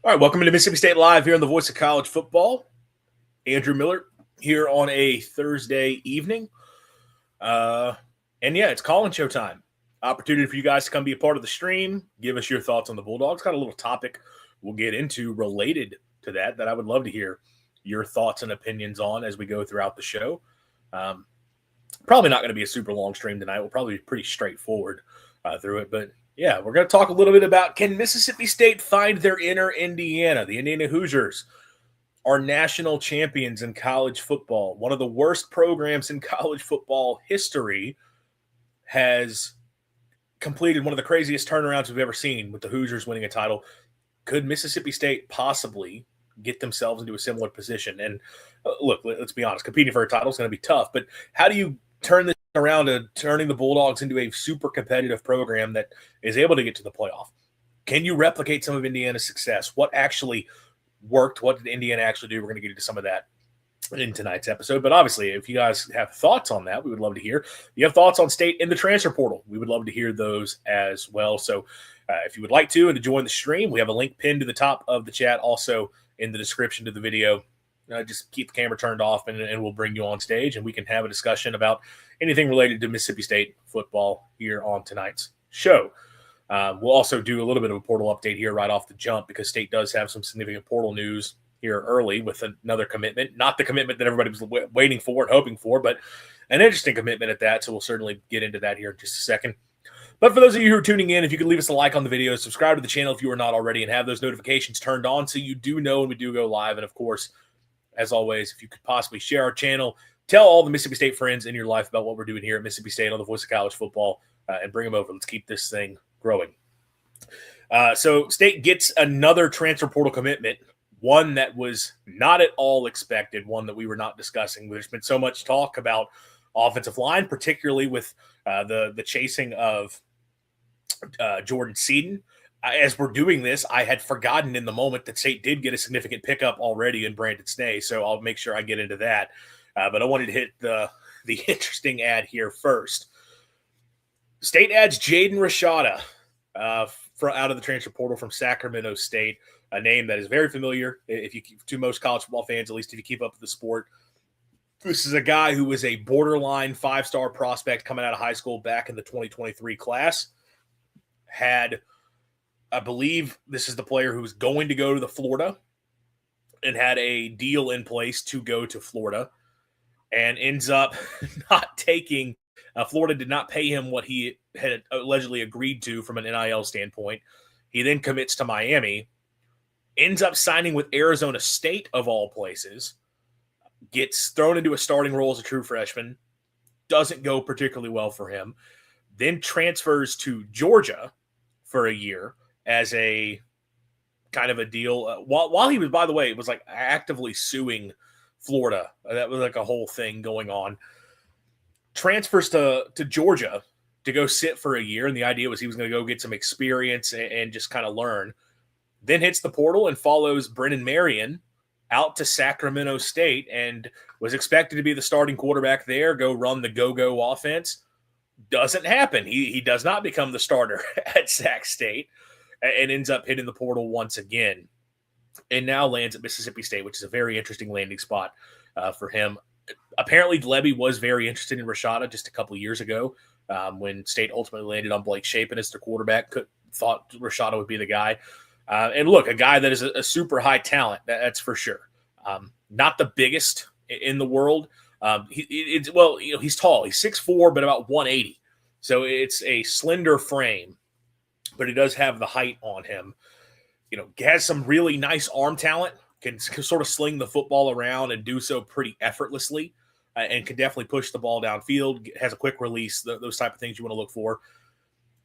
All right, welcome to Mississippi State Live here on the Voice of College Football. Andrew Miller here on a Thursday evening. And yeah, it's call-in show time. Opportunity for you guys to come be a part of the stream. Give us your thoughts on the Bulldogs. Got a little topic we'll get into related to that I would love to hear your thoughts and opinions on as we go throughout the show. Probably not going to be a super long stream tonight. We'll probably be pretty straightforward through it, but yeah, we're going to talk a little bit about, can Mississippi State find their inner Indiana? The Indiana Hoosiers are national champions in college football. One of the worst programs in college football history has completed one of the craziest turnarounds we've ever seen with the Hoosiers winning a title. Could Mississippi State possibly get themselves into a similar position? And look, let's be honest, competing for a title is going to be tough, but how do you turn this around to turning the Bulldogs into a super competitive program that is able to get to the playoff? Can you replicate some of Indiana's success? What actually worked? What did Indiana actually do? We're going to get into some of that in tonight's episode. But obviously, if you guys have thoughts on that, we would love to hear. If you have thoughts on State in the transfer portal, we would love to hear those as well. So if you would like to and to join the stream, we have a link pinned to the top of the chat, also in the description to the video. Just keep the camera turned off and we'll bring you on stage and we can have a discussion about anything related to Mississippi State football here on tonight's show. We'll also do a little bit of a portal update here right off the jump because State does have some significant portal news here early with another commitment. Not the commitment that everybody was waiting for and hoping for, but an interesting commitment at that. So we'll certainly get into that here in just a second. But for those of you who are tuning in, if you could leave us a like on the video, subscribe to the channel if you are not already, and have those notifications turned on so you do know when we do go live. And of course, as always, if you could possibly share our channel, tell all the Mississippi State friends in your life about what we're doing here at Mississippi State on the Voice of College Football and bring them over. Let's keep this thing growing. So State gets another transfer portal commitment, one that was not at all expected, one that we were not discussing. There's been so much talk about offensive line, particularly with the chasing of Jordan Seaton. As we're doing this, I had forgotten in the moment that State did get a significant pickup already in Brandon Snee, so I'll make sure I get into that. But I wanted to hit the interesting ad here first. State adds Jaden Rashada out of the transfer portal from Sacramento State, a name that is very familiar to most college football fans, at least if you keep up with the sport. This is a guy who was a borderline five-star prospect coming out of high school back in the 2023 class. I believe this is the player who was going to go to Florida and had a deal in place to go to Florida and ends up not taking Florida did not pay him what he had allegedly agreed to from an NIL standpoint. He then commits to Miami, ends up signing with Arizona State of all places, gets thrown into a starting role as a true freshman, doesn't go particularly well for him, then transfers to Georgia for a year as a kind of a deal. While he was, by the way, it was like actively suing Florida. That was like a whole thing going on. Transfers to Georgia to go sit for a year, and the idea was he was going to go get some experience and just kind of learn. Then hits the portal and follows Brennan Marion out to Sacramento State and was expected to be the starting quarterback there, go run the go-go offense. Doesn't happen. He does not become the starter at Sac State and ends up hitting the portal once again and now lands at Mississippi State, which is a very interesting landing spot for him. Apparently, Levy was very interested in Rashada just a couple of years ago when State ultimately landed on Blake Shapen as their quarterback. Thought Rashada would be the guy. And look, a guy that is a super high talent, that's for sure. Not the biggest in the world. He's tall. He's 6'4", but about 180. So it's a slender frame, but he does have the height on him. He has some really nice arm talent, can sort of sling the football around and do so pretty effortlessly, and can definitely push the ball downfield, has a quick release, those type of things you want to look for.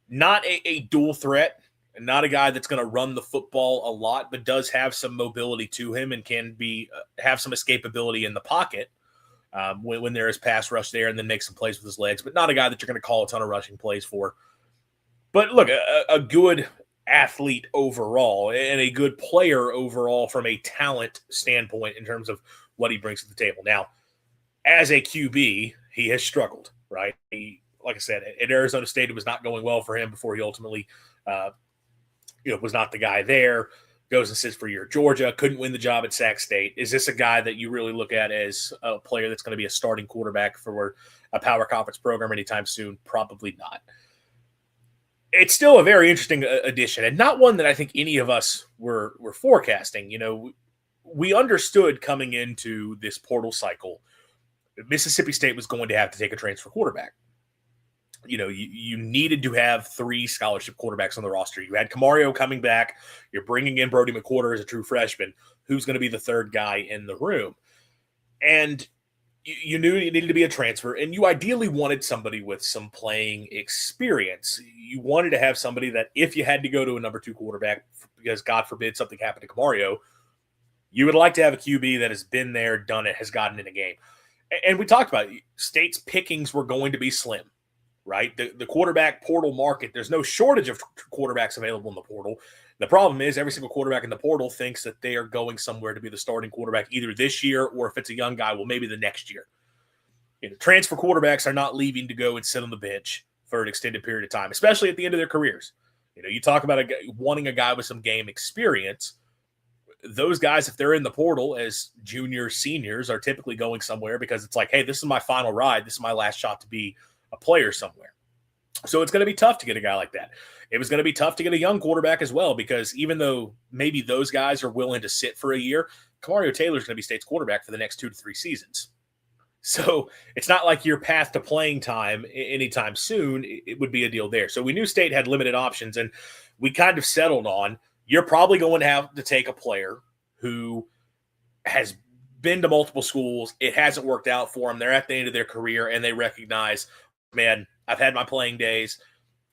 Not a dual threat, and not a guy that's going to run the football a lot, but does have some mobility to him and can have some escapability in the pocket when there is pass rush there, and then make some plays with his legs, but not a guy that you're going to call a ton of rushing plays for. But look, a good athlete overall and a good player overall from a talent standpoint in terms of what he brings to the table. Now, as a QB, he has struggled, right? Like I said, at Arizona State, it was not going well for him before he ultimately, was not the guy there. goes and sits for a year at Georgia, couldn't win the job at Sac State. Is this a guy that you really look at as a player that's going to be a starting quarterback for a power conference program anytime soon? Probably not. It's still a very interesting addition, and not one that I think any of us were forecasting. We understood coming into this portal cycle, Mississippi State was going to have to take a transfer quarterback. You needed to have 3 scholarship quarterbacks on the roster. You had Camario coming back. You're bringing in Brody McQuarter as a true freshman. Who's going to be the third guy in the room? And you knew you needed to be a transfer, and you ideally wanted somebody with some playing experience. You wanted to have somebody that if you had to go to a number 2 quarterback, because God forbid something happened to Camario, you would like to have a QB that has been there, done it, has gotten in a game. And we talked about it. State's pickings were going to be slim. Right? The quarterback portal market, there's no shortage of quarterbacks available in the portal. The problem is every single quarterback in the portal thinks that they are going somewhere to be the starting quarterback either this year or if it's a young guy, well, maybe the next year. Transfer quarterbacks are not leaving to go and sit on the bench for an extended period of time, especially at the end of their careers. You talk about wanting a guy with some game experience. Those guys, if they're in the portal as juniors, seniors, are typically going somewhere because it's like, hey, this is my final ride. This is my last shot to be a player somewhere. So it's going to be tough to get a guy like that. It was going to be tough to get a young quarterback as well, because even though maybe those guys are willing to sit for a year, Camario Taylor is going to be State's quarterback for the next 2 to 3 seasons. So it's not like your path to playing time anytime soon. It would be a deal there. So we knew State had limited options, and we kind of settled on you're probably going to have to take a player who has been to multiple schools. It hasn't worked out for them. They're at the end of their career, and they recognize, man, I've had my playing days.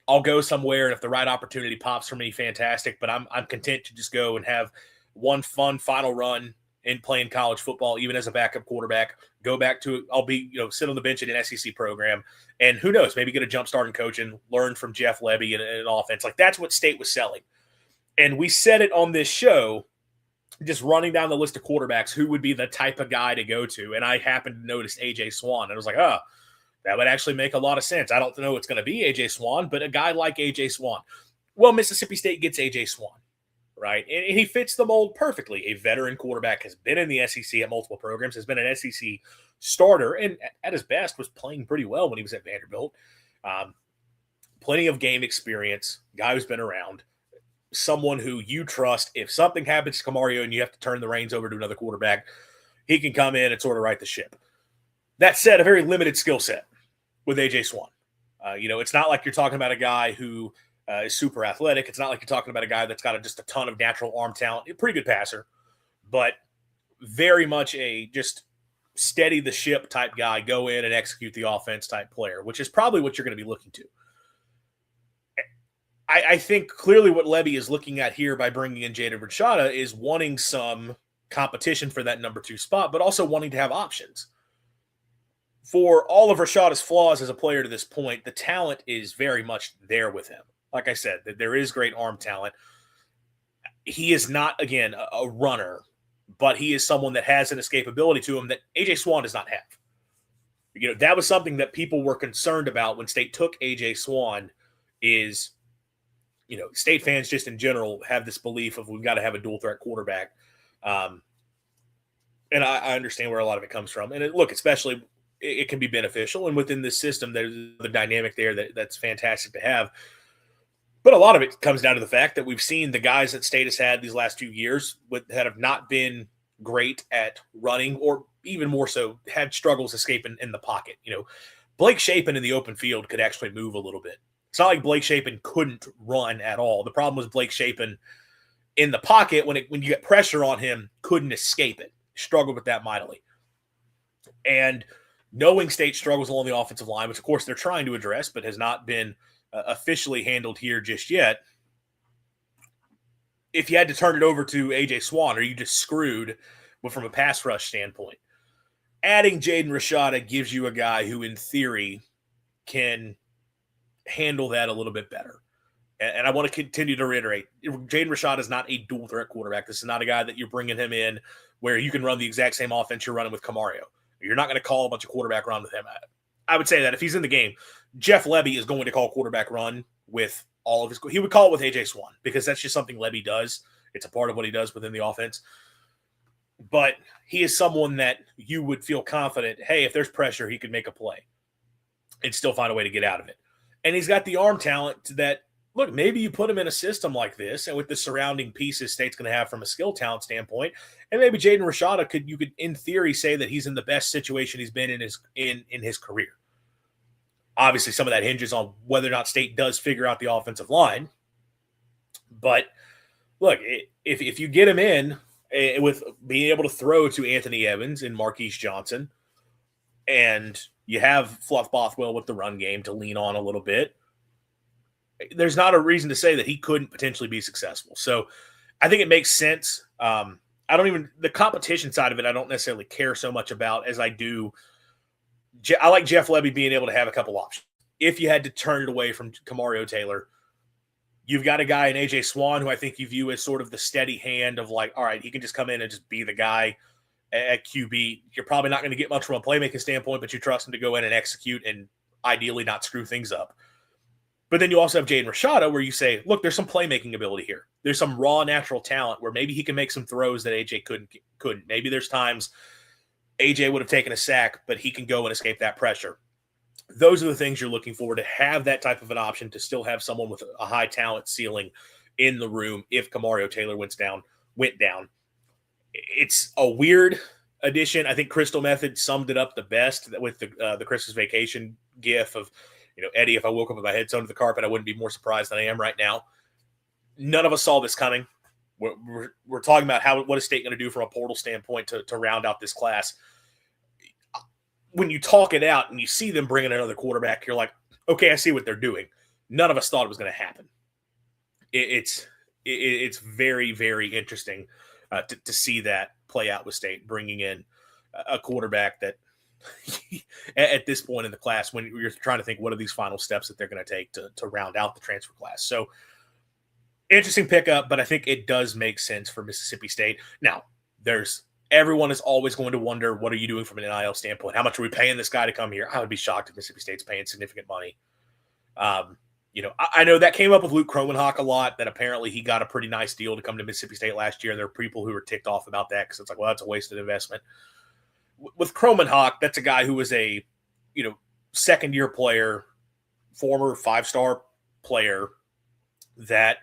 I'll go somewhere, and if the right opportunity pops for me, fantastic. But I'm content to just go and have one fun final run in playing college football, even as a backup quarterback. Go back to sit on the bench in an SEC program, and who knows, maybe get a jump start in coaching, learn from Jeff Lebby in an offense. Like that's what State was selling, and we said it on this show. Just running down the list of quarterbacks, who would be the type of guy to go to, and I happened to notice A.J. Swan, and I was like, oh. That would actually make a lot of sense. I don't know it's going to be A.J. Swan, but a guy like A.J. Swan. Well, Mississippi State gets A.J. Swan, right? And he fits the mold perfectly. A veteran quarterback, has been in the SEC at multiple programs, has been an SEC starter, and at his best was playing pretty well when he was at Vanderbilt. Plenty of game experience, guy who's been around, someone who you trust. If something happens to Camario and you have to turn the reins over to another quarterback, he can come in and sort of right the ship. That said, a very limited skill set with A.J. Swan. It's not like you're talking about a guy who is super athletic. It's not like you're talking about a guy that's got just a ton of natural arm talent. A pretty good passer, but very much a just steady the ship type guy, go in and execute the offense type player, which is probably what you're going to be looking to. I think clearly what Lebby is looking at here by bringing in Jaden Rashada is wanting some competition for that number 2 spot, but also wanting to have options. For all of Rashada's flaws as a player to this point, the talent is very much there with him. Like I said, there is great arm talent. He is not, again, a runner, but he is someone that has an escapability to him that A.J. Swan does not have. That was something that people were concerned about when State took A.J. Swan is, State fans just in general have this belief of we've got to have a dual threat quarterback. And I understand where a lot of it comes from. And especially – it can be beneficial. And within this system, there's the dynamic there that's fantastic to have. But a lot of it comes down to the fact that we've seen the guys that State has had these last few years that have not been great at running, or even more so, had struggles escaping in the pocket. Blake Shapen in the open field could actually move a little bit. It's not like Blake Shapen couldn't run at all. The problem was Blake Shapen in the pocket, when you get pressure on him, couldn't escape it. Struggled with that mightily. And knowing State struggles along the offensive line, which of course they're trying to address, but has not been officially handled here just yet. If you had to turn it over to A.J. Swan, are you just screwed from a pass rush standpoint? Adding Jaden Rashada gives you a guy who, in theory, can handle that a little bit better. And I want to continue to reiterate, Jaden Rashada is not a dual threat quarterback. This is not a guy that you're bringing him in where you can run the exact same offense you're running with Camario. You're not going to call a bunch of quarterback run with him. I would say that if he's in the game, Jeff Lebby is going to call quarterback run with all of his – he would call it with A.J. Swan because that's just something Lebby does. It's a part of what he does within the offense. But he is someone that you would feel confident, hey, if there's pressure, he could make a play and still find a way to get out of it. And he's got the arm talent that, look, maybe you put him in a system like this and with the surrounding pieces State's going to have from a skill talent standpoint, and maybe Jaden Rashada you could in theory say that he's in the best situation he's been in his career. Obviously, some of that hinges on whether or not State does figure out the offensive line. But look, if you get him in with being able to throw to Anthony Evans and Marquise Johnson, and you have Fluff Bothwell with the run game to lean on a little bit, there's not a reason to say that he couldn't potentially be successful. So I think it makes sense. The competition side of it, I don't necessarily care so much about as I do. I like Jeff Lebby being able to have a couple options. If you had to turn it away from Kamario Taylor, you've got a guy in A.J. Swan who I think you view as sort of the steady hand of like, all right, he can just come in and just be the guy at QB. You're probably not going to get much from a playmaking standpoint, but you trust him to go in and execute and ideally not screw things up. But then you also have Jaden Rashada where you say, look, there's some playmaking ability here. There's some raw natural talent where maybe he can make some throws that AJ couldn't. Maybe there's times AJ would have taken a sack, but he can go and escape that pressure. Those are the things you're looking for, to have that type of an option, to still have someone with a high talent ceiling in the room if Kamario Taylor went down. It's a weird addition. I think Crystal Method summed it up the best with the Christmas Vacation gif of, Eddie, if I woke up with my head sewn to the carpet, I wouldn't be more surprised than I am right now. None of us saw this coming. We're talking about what is State going to do from a portal standpoint to round out this class. When you talk it out and you see them bringing another quarterback, you're like, okay, I see what they're doing. None of us thought it was going to happen. It's very, very interesting to see that play out with State, bringing in a quarterback that at this point in the class, when you're trying to think what are these final steps that they're going to take to round out the transfer class. So interesting pickup, but I think it does make sense for Mississippi State. Now, everyone is always going to wonder, what are you doing from an NIL standpoint? How much are we paying this guy to come here? I would be shocked if Mississippi State's paying significant money. I know that came up with Luke Kromenhoek a lot, that apparently he got a pretty nice deal to come to Mississippi State last year. There are people who are ticked off about that because it's like, well, that's a wasted investment. With Kromenhoek, that's a guy who was a, second-year player, former five-star player that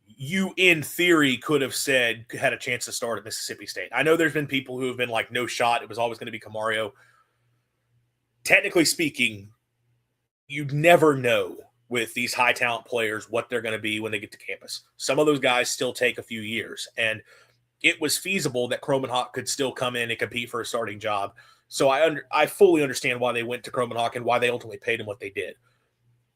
you, in theory, could have said had a chance to start at Mississippi State. I know there's been people who have been like, no shot, it was always going to be Kamario. Technically speaking, you never know with these high-talent players what they're going to be when they get to campus. Some of those guys still take a few years, and it was feasible that Kromenhoek could still come in and compete for a starting job. So I fully understand why they went to Kromenhoek and why they ultimately paid him what they did.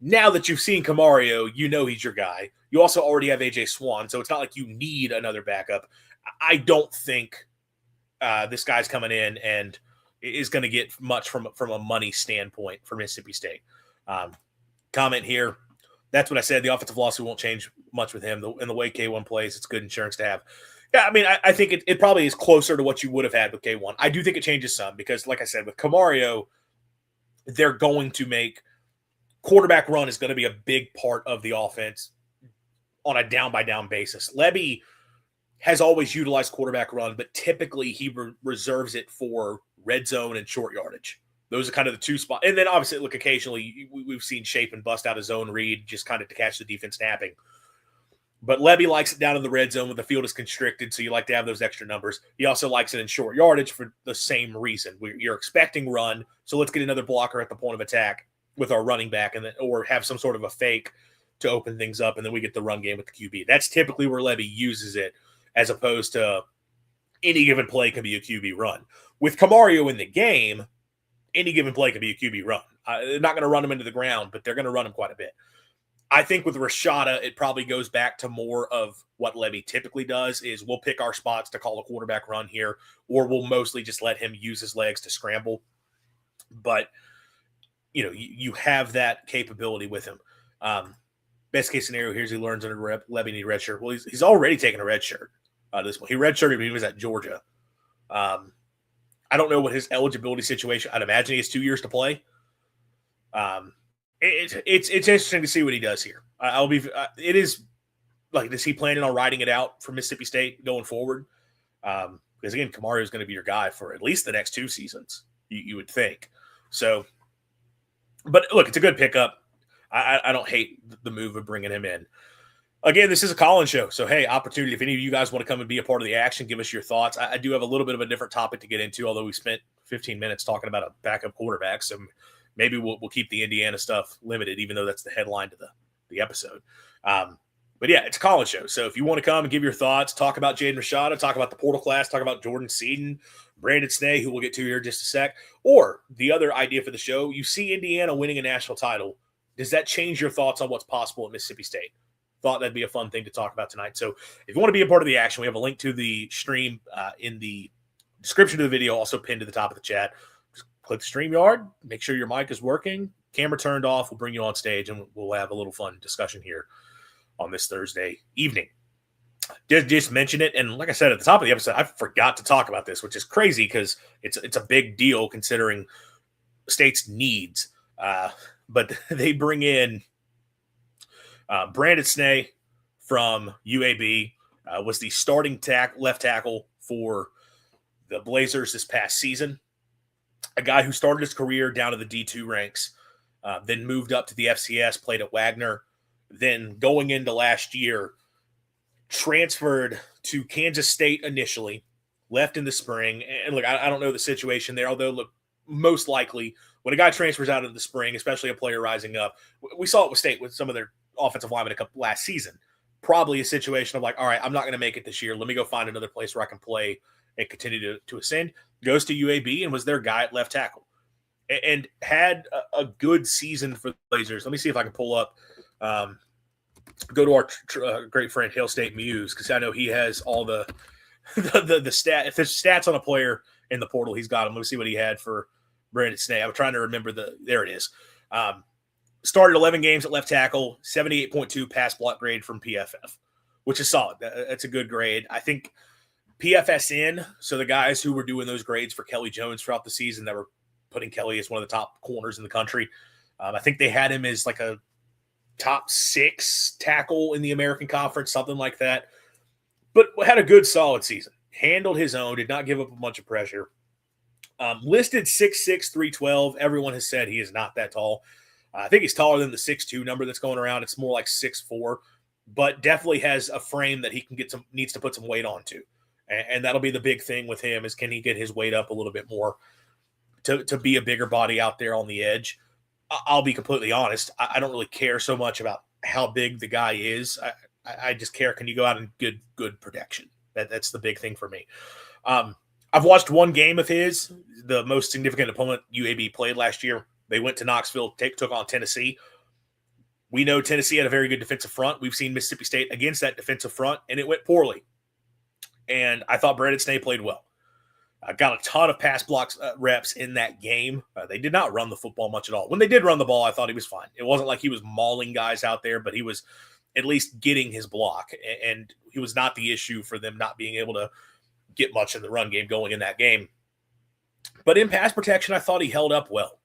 Now that you've seen Kamario, he's your guy. You also already have A.J. Swan, so it's not like you need another backup. I don't think this guy's coming in and is going to get much from a money standpoint for Mississippi State. Comment here. That's what I said. The offensive lawsuit won't change much with him. In the way K1 plays, it's good insurance to have. Yeah, I mean, I think it probably is closer to what you would have had with K1. I do think it changes some because, like I said, with Kamario, they're going to make quarterback run is going to be a big part of the offense on a down-by-down basis. Lebby has always utilized quarterback run, but typically he reserves it for red zone and short yardage. Those are kind of the two spots. And then, obviously, look, occasionally we've seen Shapen bust out a zone read just kind of to catch the defense napping. But Lebby likes it down in the red zone when the field is constricted, so you like to have those extra numbers. He also likes it in short yardage for the same reason. You're expecting run, so let's get another blocker at the point of attack with our running back, or have some sort of a fake to open things up, and then we get the run game with the QB. That's typically where Lebby uses it, as opposed to any given play can be a QB run. With Kamario in the game, any given play can be a QB run. They're not going to run him into the ground, but they're going to run him quite a bit. I think with Rashada, it probably goes back to more of what Lebby typically does, is we'll pick our spots to call a quarterback run here, or we'll mostly just let him use his legs to scramble. But, you have that capability with him. Best case scenario here is he learns under Lebby need a red shirt. Well, he's already taken a red shirt at this point. He redshirted when he was at Georgia. I don't know what his eligibility situation. I'd imagine he has 2 years to play. It's interesting to see what he does here. It is Like, is he planning on riding it out for Mississippi State going forward? Because, again, Kamaru is going to be your guy for at least the next 2 seasons, you would think. So, but look, it's a good pickup. I don't hate the move of bringing him in. Again, this is a call-in show, so hey, opportunity. If any of you guys want to come and be a part of the action, give us your thoughts. I do have a little bit of a different topic to get into, although we spent 15 minutes talking about a backup quarterback, so maybe we'll keep the Indiana stuff limited, even though that's the headline to the episode. But yeah, it's a call-in show, so if you want to come and give your thoughts, talk about Jaden Rashada, talk about the portal class, talk about Jordan Seaton, Brandon Snee, who we'll get to here in just a sec, or the other idea for the show, you see Indiana winning a national title. Does that change your thoughts on what's possible at Mississippi State? Thought that'd be a fun thing to talk about tonight. So if you want to be a part of the action, we have a link to the stream in the description of the video, also pinned to the top of the chat. Just click StreamYard, make sure your mic is working, camera turned off, we'll bring you on stage, and we'll have a little fun discussion here on this Thursday evening. Just mention it, and like I said at the top of the episode, I forgot to talk about this, which is crazy because it's a big deal considering State's needs. But they bring in Brandon Snee from UAB, was the starting left tackle for the Blazers this past season. A guy who started his career down to the D2 ranks, then moved up to the FCS, played at Wagner, then going into last year, transferred to Kansas State initially, left in the spring. And look, I don't know the situation there, although look, most likely when a guy transfers out in the spring, especially a player rising up, we saw it with State with some of their offensive linemen last season. Probably a situation of like, all right, I'm not going to make it this year. Let me go find another place where I can play and continue to ascend. Goes to UAB and was their guy at left tackle and had a good season for the Blazers. Let me see if I can pull up, go to our great friend Hail State Muse, because I know he has all the if there's stats on a player in the portal, he's got them. Let me see what he had for Brandon Snee. I'm trying to remember there it is. Started 11 games at left tackle, 78.2 pass block grade from PFF, which is solid. That's a good grade. I think PFSN, so the guys who were doing those grades for Kelly Jones throughout the season that were putting Kelly as one of the top corners in the country, I think they had him as like a top 6 tackle in the American Conference, something like that. But had a good, solid season. Handled his own, did not give up a bunch of pressure. Listed 6'6", 312. Everyone has said he is not that tall. I think he's taller than the 6'2" number that's going around. It's more like 6'4", but definitely has a frame that he can needs to put some weight onto. And that'll be the big thing with him is can he get his weight up a little bit more to be a bigger body out there on the edge. I'll be completely honest. I don't really care so much about how big the guy is. I just care, can you go out and good protection? That's the big thing for me. I've watched one game of his, the most significant opponent UAB played last year. They went to Knoxville, took on Tennessee. We know Tennessee had a very good defensive front. We've seen Mississippi State against that defensive front, and it went poorly. And I thought Brandon Snee played well. Got a ton of pass blocks reps in that game. They did not run the football much at all. When they did run the ball, I thought he was fine. It wasn't like he was mauling guys out there, but he was at least getting his block. And he was not the issue for them not being able to get much in the run game going in that game. But in pass protection, I thought he held up well.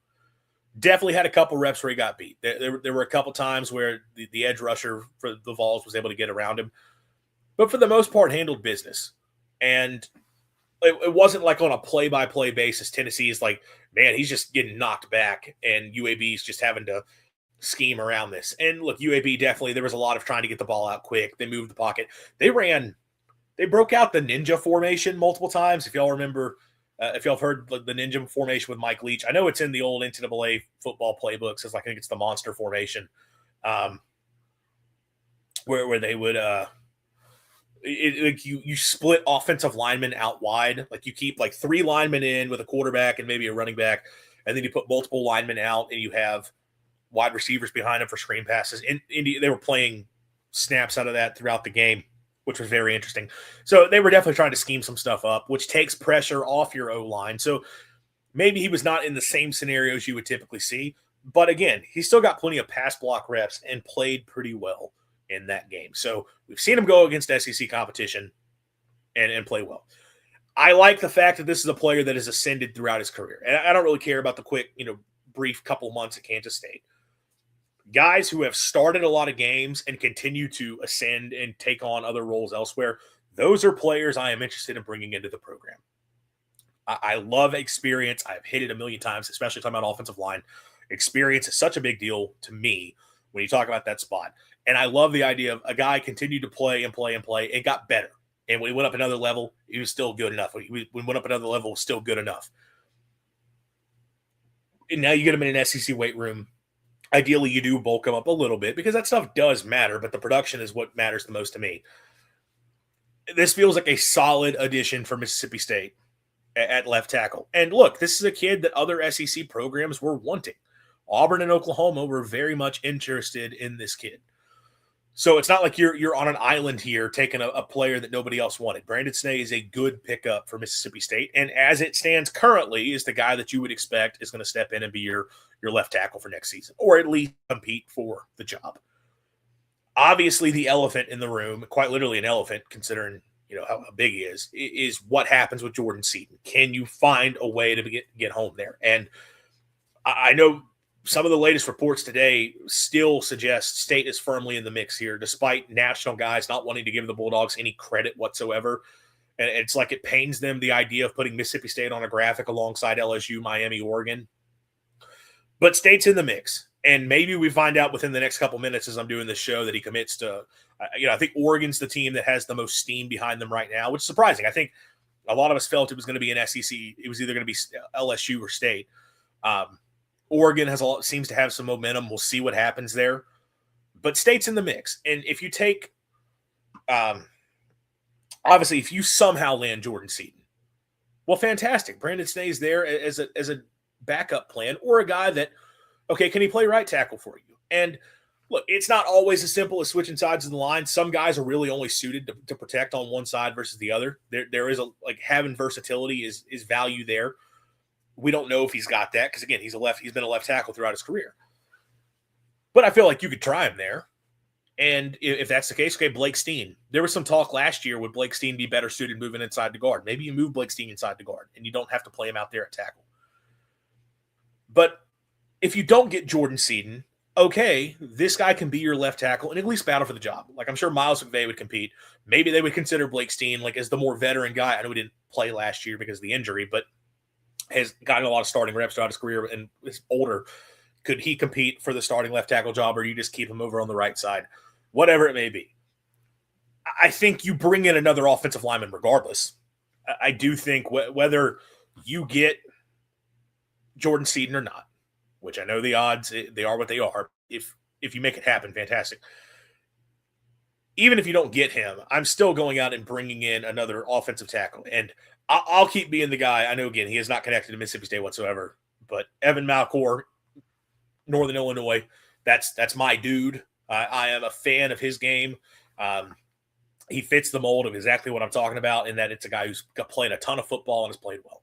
Definitely had a couple reps where he got beat. There were a couple times where the edge rusher for the Vols was able to get around him. But for the most part, handled business. And it wasn't like on a play-by-play basis. Tennessee is like, man, he's just getting knocked back, and UAB is just having to scheme around this. And look, UAB definitely, there was a lot of trying to get the ball out quick. They moved the pocket. They broke out the ninja formation multiple times. If y'all remember, if y'all have heard the ninja formation with Mike Leach, I know it's in the old NCAA football playbooks. I think it's the monster formation, where they would you split offensive linemen out wide. Like you keep like 3 linemen in with a quarterback and maybe a running back, and then you put multiple linemen out, and you have wide receivers behind them for screen passes. In Indy, they were playing snaps out of that throughout the game, which was very interesting. So they were definitely trying to scheme some stuff up, which takes pressure off your O-line. So maybe he was not in the same scenarios you would typically see. But again, he still got plenty of pass block reps and played pretty well in that game. So we've seen him go against SEC competition and play well. I like the fact that this is a player that has ascended throughout his career. And I don't really care about the quick, brief couple months at Kansas State. guys who have started a lot of games and continue to ascend and take on other roles elsewhere, those are players I am interested in bringing into the program. I love experience. I've hit it a million times, especially talking about offensive line. Experience is such a big deal to me when you talk about that spot. And I love the idea of a guy continued to play and play and play and got better. And when he went up another level, he was still good enough. When he went up another level, still good enough. And now you get him in an SEC weight room. Ideally, you do bulk him up a little bit because that stuff does matter, but the production is what matters the most to me. This feels like a solid addition for Mississippi State at left tackle. And look, this is a kid that other SEC programs were wanting. Auburn and Oklahoma were very much interested in this kid. So it's not like you're on an island here taking a player that nobody else wanted. Brandon Snee is a good pickup for Mississippi State. And as it stands currently, is the guy that you would expect is going to step in and be your left tackle for next season, or at least compete for the job. Obviously, the elephant in the room, quite literally an elephant, considering how big he is what happens with Jordan Seaton. Can you find a way to get home there? And I know some of the latest reports today still suggest State is firmly in the mix here, despite national guys not wanting to give the Bulldogs any credit whatsoever. And it's like it pains them, the idea of putting Mississippi State on a graphic alongside LSU, Miami, Oregon. But State's in the mix. And maybe we find out within the next couple minutes as I'm doing this show that he commits to, I think Oregon's the team that has the most steam behind them right now, which is surprising. I think a lot of us felt it was going to be an SEC. It was either going to be LSU or State. Oregon seems to have some momentum. We'll see what happens there. But State's in the mix. And if you take, obviously, if you somehow land Jordan Seaton, well, fantastic. Brandon Snee's there as a backup plan, or a guy that, okay, can he play right tackle for you? And look, it's not always as simple as switching sides of the line. Some guys are really only suited to protect on one side versus the other. There is having versatility is value there. We don't know if he's got that because, again, he's been a left tackle throughout his career. But I feel like you could try him there. And if that's the case, okay, Blake Steen. There was some talk last year, would Blake Steen be better suited moving inside the guard? Maybe you move Blake Steen inside the guard and you don't have to play him out there at tackle. But if you don't get Jordan Seaton, okay, this guy can be your left tackle and at least battle for the job. Like, I'm sure Miles McVay would compete. Maybe they would consider Blake Steen as the more veteran guy. I know he didn't play last year because of the injury, but has gotten a lot of starting reps throughout his career and is older. Could he compete for the starting left tackle job, or you just keep him over on the right side? Whatever it may be. I think you bring in another offensive lineman regardless. I do think whether you get Jordan Seaton or not, which I know the odds, they are what they are. If you make it happen, fantastic. Even if you don't get him, I'm still going out and bringing in another offensive tackle. And I'll keep being the guy. I know, again, he is not connected to Mississippi State whatsoever. But Evan Malcor, Northern Illinois, that's my dude. I am a fan of his game. He fits the mold of exactly what I'm talking about, in that it's a guy who's played a ton of football and has played well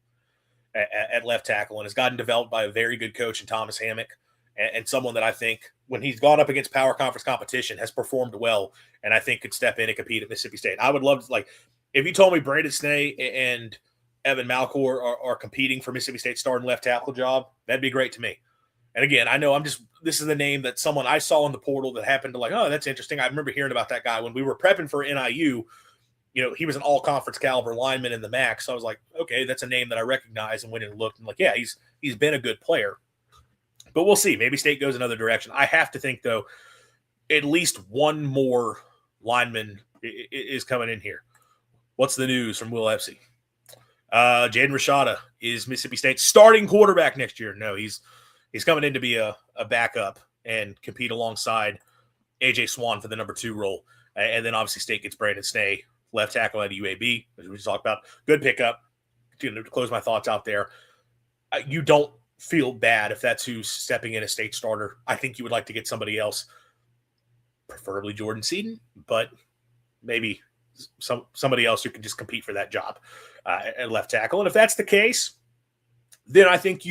at left tackle and has gotten developed by a very good coach in Thomas Hammock, and someone that I think when he's gone up against power conference competition has performed well, and I think could step in and compete at Mississippi State. I would love to, if you told me Brandon Snee and Evan Malcor are competing for Mississippi State starting left tackle job, that'd be great to me. And again, I know this is the name that someone I saw in the portal that happened to oh, that's interesting. I remember hearing about that guy when we were prepping for NIU. He was an all-conference caliber lineman in the MAC. So I was like, okay, that's a name that I recognize, and went and looked and yeah, he's been a good player. But we'll see. Maybe State goes another direction. I have to think, though, at least one more lineman is coming in here. What's the news from Will Epsy? Jaden Rashada is Mississippi State's starting quarterback next year. No, he's coming in to be a backup and compete alongside A.J. Swan for the number 2 role. And then obviously State gets Brandon Snee, left tackle at UAB, as we just talked about. Good pickup. To close my thoughts out there, you don't feel bad if that's who's stepping in as State starter. I think you would like to get somebody else, preferably Jordan Seaton, but maybe somebody else who can just compete for that job at left tackle. And if that's the case, then I think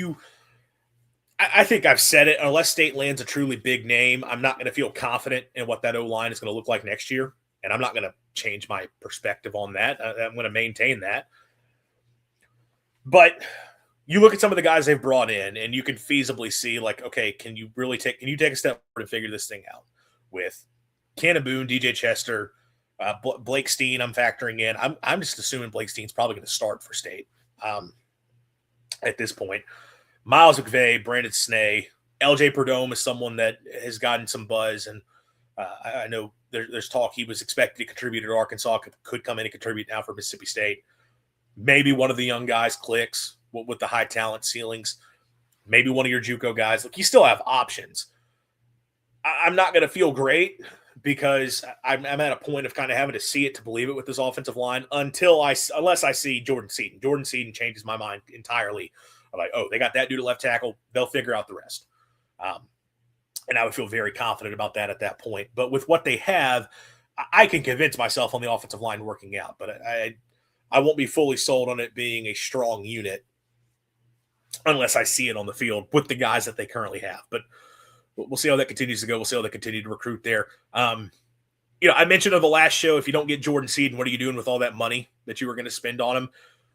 I think I've said it. Unless State lands a truly big name, I'm not going to feel confident in what that O-line is going to look like next year. And I'm not going to change my perspective on that. I'm going to maintain that. But you look at some of the guys they've brought in, and you can feasibly see, like, okay, can you take a step forward and figure this thing out with Cannon Boone, DJ Chester, Blake Steen? I'm factoring in. I'm just assuming Blake Steen's probably going to start for State at this point. Miles McVay, Brandon Snee, LJ Perdome is someone that has gotten some buzz, and I know there's talk he was expected to contribute at Arkansas, could come in and contribute now for Mississippi State. Maybe one of the young guys clicks with the high talent ceilings. Maybe one of your JUCO guys. Look, you still have options. I'm not going to feel great because I'm at a point of kind of having to see it to believe it with this offensive line unless I see Jordan Seaton. Jordan Seaton changes my mind entirely. I'm like, oh, they got that dude at left tackle. They'll figure out the rest. And I would feel very confident about that at that point. But with what they have, I can convince myself on the offensive line working out. But I won't be fully sold on it being a strong unit unless I see it on the field with the guys that they currently have. But we'll see how that continues to go. We'll see how they continue to recruit there. I mentioned on the last show, if you don't get Jordan Seaton, what are you doing with all that money that you were going to spend on him?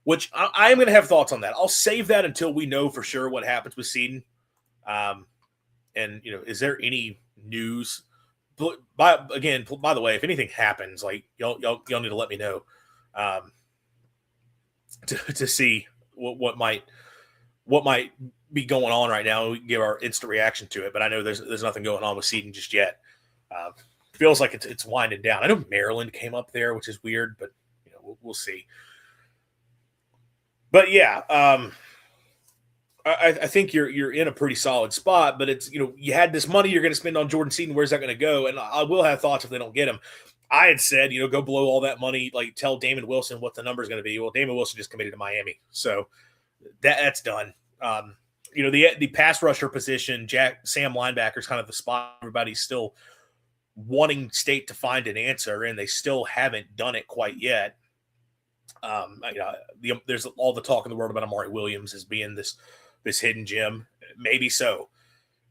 Which I am going to have thoughts on that. I'll save that until we know for sure what happens with Seaton. And, is there any news? By the way, if anything happens, like y'all need to let me know to see what might be going on right now. We can give our instant reaction to it, but I know there's nothing going on with Seaton just yet. Feels like it's winding down. I know Maryland came up there, which is weird, but we'll see. But yeah, I think you're in a pretty solid spot, but it's, you had this money you're going to spend on Jordan Seaton. Where's that going to go? And I will have thoughts if they don't get him. I had said, go blow all that money, like tell Damon Wilson what the number is going to be. Well, Damon Wilson just committed to Miami. So that's done. The pass rusher position, Sam linebacker is kind of the spot everybody's still wanting State to find an answer, and they still haven't done it quite yet. There's all the talk in the world about Amari Williams as being this hidden gem. Maybe so.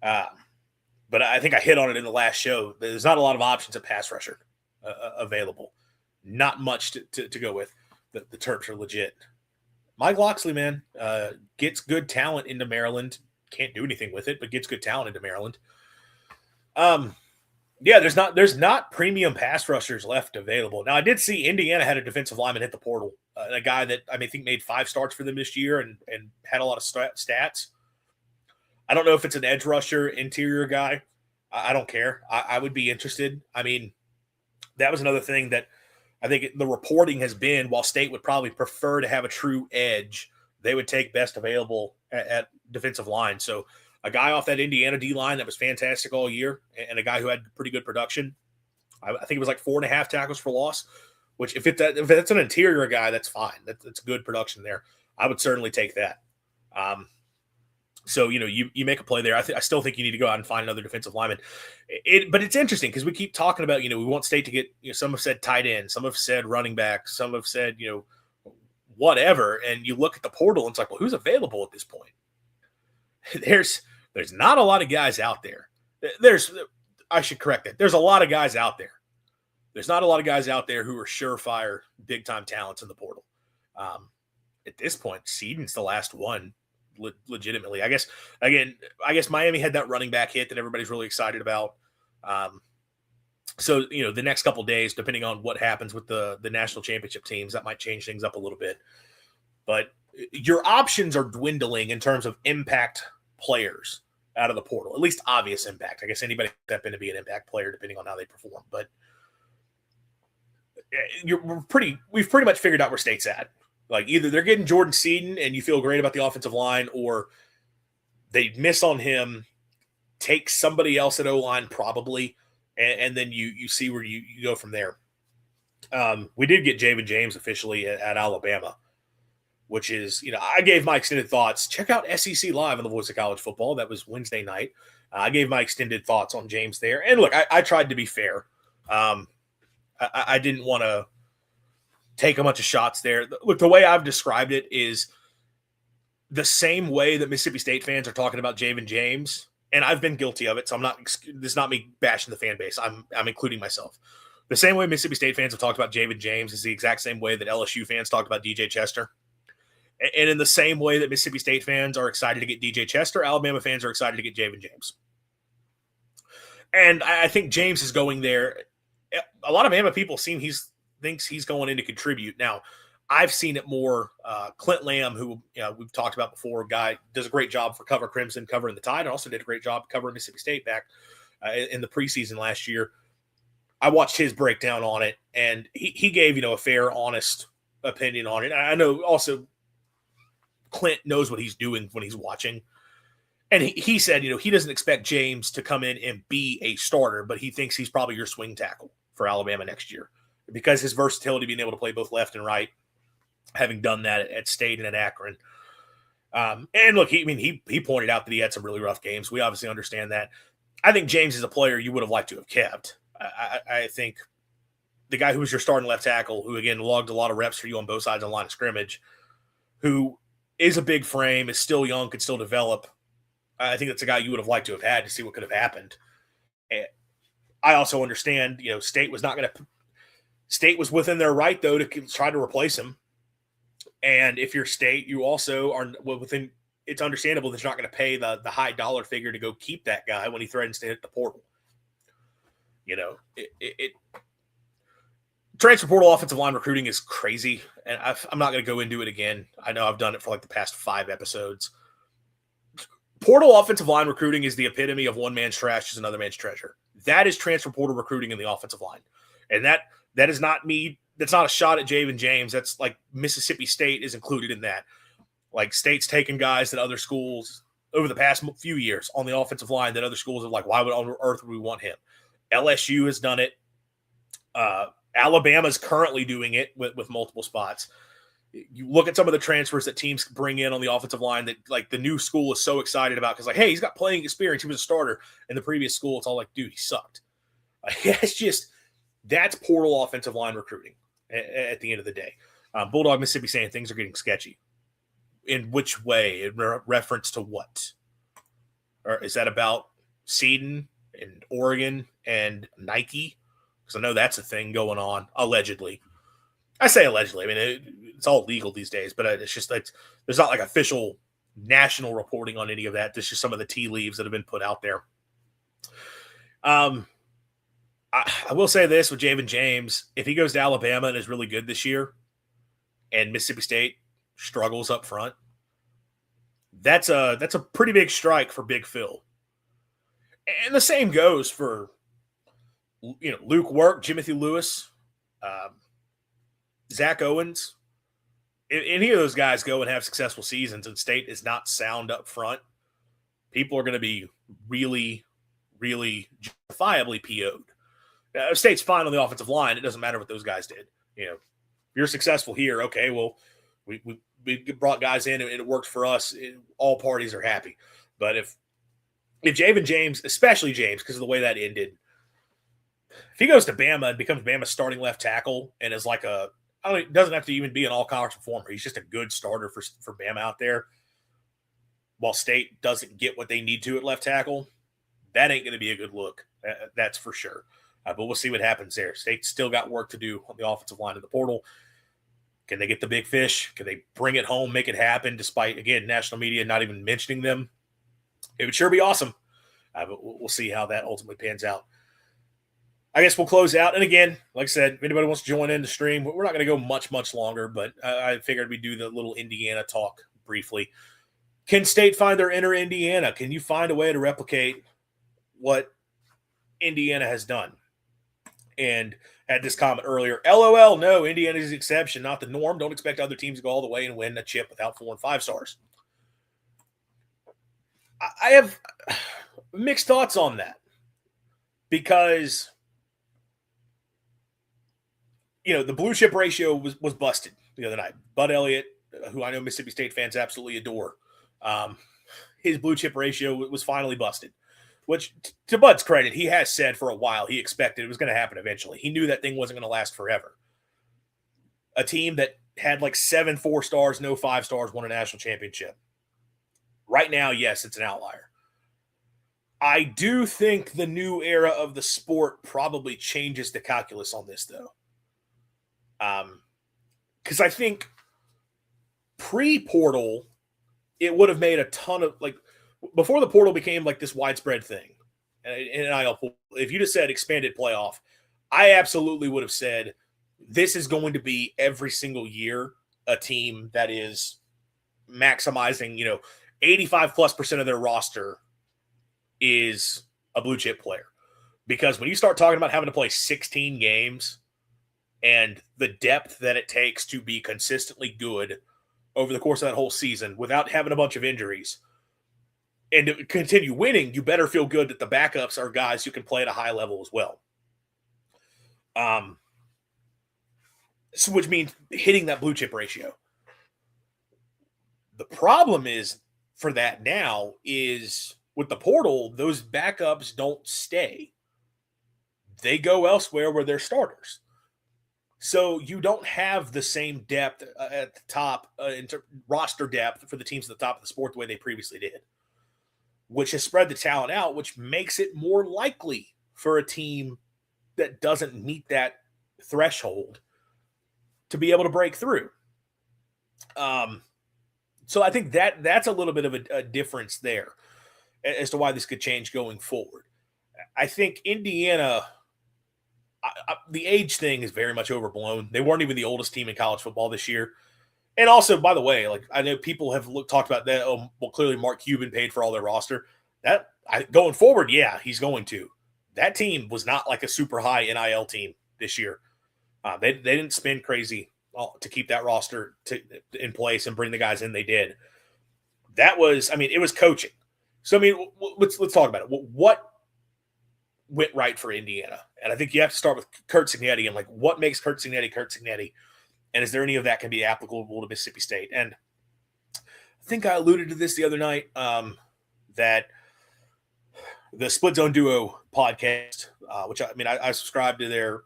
But I think I hit on it in the last show. There's not a lot of options at pass rusher available. Not much to go with. The Terps are legit. Mike Loxley, man, gets good talent into Maryland. Can't do anything with it, but gets good talent into Maryland. There's not premium pass rushers left available. Now, I did see Indiana had a defensive lineman hit the portal, a guy that I think made 5 starts for them this year and had a lot of stats. I don't know if it's an edge rusher, interior guy. I don't care. I would be interested. That was another thing that I think the reporting has been, while State would probably prefer to have a true edge, they would take best available at defensive line. So a guy off that Indiana D-line that was fantastic all year and a guy who had pretty good production. I think it was like 4.5 tackles for loss, which if that's an interior guy, that's fine. That's good production there. I would certainly take that. So, you make a play there. I still think you need to go out and find another defensive lineman. But it's interesting because we keep talking about, we want State to get, some have said tight end, some have said running back, some have said, whatever. And you look at the portal and it's like, well, who's available at this point? There's not a lot of guys out there. I should correct that. There's a lot of guys out there. There's not a lot of guys out there who are surefire, big-time talents in the portal. At this point, Seaton's the last one. Legitimately, I guess Miami had that running back hit that everybody's really excited about. So the next couple of days, depending on what happens with the national championship teams, that might change things up a little bit. But your options are dwindling in terms of impact players out of the portal, at least obvious impact. I guess anybody can step in to be an impact player depending on how they perform. But we've pretty much figured out where State's at. Like, either they're getting Jordan Seaton and you feel great about the offensive line, or they miss on him, take somebody else at O-line probably, and then you see where you go from there. We did get Javen James officially at Alabama, which is, I gave my extended thoughts. Check out SEC Live on the Voice of College Football. That was Wednesday night. I gave my extended thoughts on James there. And look, I tried to be fair. I didn't want to take a bunch of shots there. Look, the way I've described it is the same way that Mississippi State fans are talking about Javen James, and I've been guilty of it, so this is not me bashing the fan base. I'm including myself. The same way Mississippi State fans have talked about Javen James is the exact same way that LSU fans talked about DJ Chester. And in the same way that Mississippi State fans are excited to get DJ Chester, Alabama fans are excited to get Javen James. And I think James is going there. A lot of Bama people thinks he's going in to contribute. Now, I've seen it more. Clint Lamb, who we've talked about before, guy does a great job for Cover Crimson, covering the Tide, and also did a great job covering Mississippi State back in the preseason last year. I watched his breakdown on it, and he gave a fair, honest opinion on it. I know also Clint knows what he's doing when he's watching. And he said, he doesn't expect James to come in and be a starter, but he thinks he's probably your swing tackle for Alabama next year because his versatility, being able to play both left and right, having done that at State and at Akron. And look, he pointed out that he had some really rough games. We obviously understand that. I think James is a player you would have liked to have kept. I think the guy who was your starting left tackle, who, again, logged a lot of reps for you on both sides of the line of scrimmage, who is a big frame, is still young, could still develop. I think that's a guy you would have liked to have had to see what could have happened. And I also understand, State was within their right, though, to try to replace him. And if you're State, you also are within. It's understandable that you're not going to pay the high dollar figure to go keep that guy when he threatens to hit the portal. Transfer portal offensive line recruiting is crazy, and I'm not going to go into it again. I know I've done it for like the past 5 episodes. Portal offensive line recruiting is the epitome of one man's trash is another man's treasure. That is transfer portal recruiting in the offensive line. And that is not me. That's not a shot at Javen James. That's like Mississippi State is included in that. Like State's taken guys that other schools over the past few years on the offensive line that other schools are like, why on earth would we want him? LSU has done it. Alabama's currently doing it with multiple spots. You look at some of the transfers that teams bring in on the offensive line that like the new school is so excited about because like, hey, he's got playing experience. He was a starter in the previous school. It's all like, dude, he sucked. That's portal offensive line recruiting at the end of the day. Bulldog Mississippi saying things are getting sketchy. In which way? In reference to what? Or is that about Seton and Oregon and Nike? Because I know that's a thing going on, allegedly. I say allegedly. I mean, it's all legal these days, but it's just like there's not like official national reporting on any of that. There's just some of the tea leaves that have been put out there. I will say this with Javen James, if he goes to Alabama and is really good this year and Mississippi State struggles up front, that's a pretty big strike for Big Phil. And the same goes for Luke Work, Jimothy Lewis, Zach Owens. If any of those guys go and have successful seasons and State is not sound up front, people are going to be really, really justifiably PO'd. Now, if State's fine on the offensive line, it doesn't matter what those guys did. If you're successful here, okay, well, we brought guys in and it worked for us. All parties are happy. But if Javen James, especially James, because of the way that ended, if he goes to Bama and becomes Bama's starting left tackle and is like it doesn't have to even be an all-college performer. He's just a good starter for Bama out there. While State doesn't get what they need to at left tackle, that ain't going to be a good look. That's for sure. But we'll see what happens there. State's still got work to do on the offensive line of the portal. Can they get the big fish? Can they bring it home, make it happen, despite, again, national media not even mentioning them? It would sure be awesome. But we'll see how that ultimately pans out. I guess we'll close out. And again, like I said, if anybody wants to join in the stream, we're not going to go much, much longer, but I figured we'd do the little Indiana talk briefly. Can State find their inner Indiana? Can you find a way to replicate what Indiana has done? And had this comment earlier, LOL, no, Indiana is the exception, not the norm. Don't expect other teams to go all the way and win a chip without 4 and 5 stars. I have mixed thoughts on that because the blue chip ratio was busted the other night. Bud Elliott, who I know Mississippi State fans absolutely adore, his blue chip ratio was finally busted, which to Bud's credit, he has said for a while he expected it was going to happen eventually. He knew that thing wasn't going to last forever. A team that had like 7 4 stars, no 5 stars, won a national championship. Right now, yes, it's an outlier. I do think the new era of the sport probably changes the calculus on this, though. Because I think Pre-portal, it would have made a ton of, like, before the portal became like this widespread thing. And if you just said expanded playoff, I absolutely would have said this is going to be every single year a team that is maximizing, 85+% of their roster is a blue chip player. Because when you start talking about having to play 16 games and the depth that it takes to be consistently good over the course of that whole season without having a bunch of injuries and to continue winning, you better feel good that the backups are guys who can play at a high level as well. So which means hitting that blue chip ratio. The problem is for that now is with the portal, those backups don't stay. They go elsewhere where they're starters. So you don't have the same depth at the top, roster depth for the teams at the top of the sport the way they previously did, which has spread the talent out, which makes it more likely for a team that doesn't meet that threshold to be able to break through. So I think that's a little bit of a difference there as to why this could change going forward. I think Indiana, the age thing is very much overblown. They weren't even the oldest team in college football this year. And also, by the way, like I know people have talked about that. Oh, well, clearly Mark Cuban paid for all their roster. Going forward, yeah, he's going to. That team was not like a super high NIL team this year. They didn't spend crazy to keep that roster in place and bring the guys in they did. It was coaching. So, let's talk about it. What went right for Indiana? And I think you have to start with Curt Cignetti and, like, what makes Curt Cignetti? And is there any of that can be applicable to Mississippi State? And I think I alluded to this the other night, that the Split Zone Duo podcast, which I subscribe to their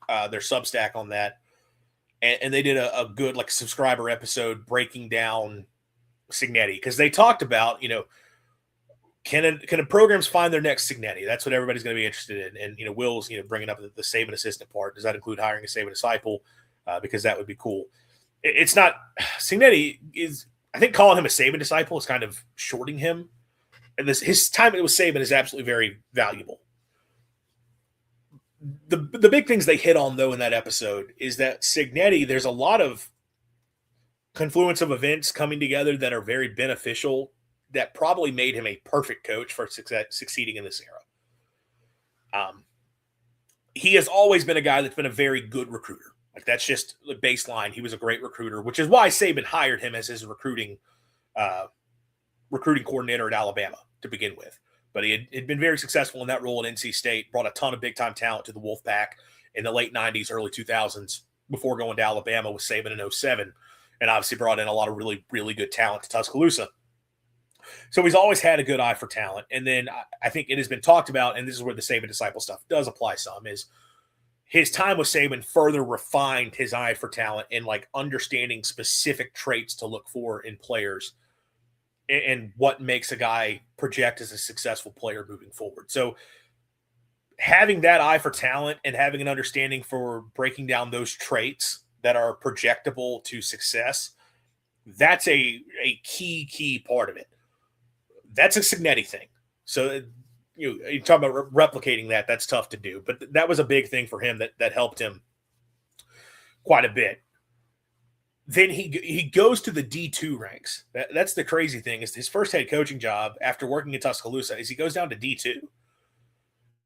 Substack on that. And they did a good, like, subscriber episode breaking down Cignetti, because they talked about, can programs find their next Cignetti? That's what everybody's going to be interested in. And, Will's, bringing up the Saban assistant part. Does that include hiring a Saban disciple? Because that would be cool. It's not – Cignetti is – I think calling him a Saban disciple is kind of shorting him. And his time with Saban is absolutely very valuable. The big things they hit on, though, in that episode is that Cignetti, there's a lot of confluence of events coming together that are very beneficial that probably made him a perfect coach for succeeding in this era. He has always been a guy that's been a very good recruiter. Like, that's just the baseline. He was a great recruiter, which is why Saban hired him as his recruiting coordinator at Alabama to begin with. But he had been very successful in that role at NC State, brought a ton of big-time talent to the Wolfpack in the late 90s, early 2000s, before going to Alabama with Saban in 2007, and obviously brought in a lot of really, really good talent to Tuscaloosa. So he's always had a good eye for talent. And then I think it has been talked about, and this is where the Saban disciple stuff does apply some, is his time with Saban further refined his eye for talent and, like, understanding specific traits to look for in players and what makes a guy project as a successful player moving forward. So having that eye for talent and having an understanding for breaking down those traits that are projectable to success, that's a key part of it. That's a Cignetti thing. So you talk about replicating that. That's tough to do, but that was a big thing for him that helped him quite a bit. Then he goes to the D2 ranks. That's the crazy thing, is his first head coaching job after working in Tuscaloosa is he goes down to D2.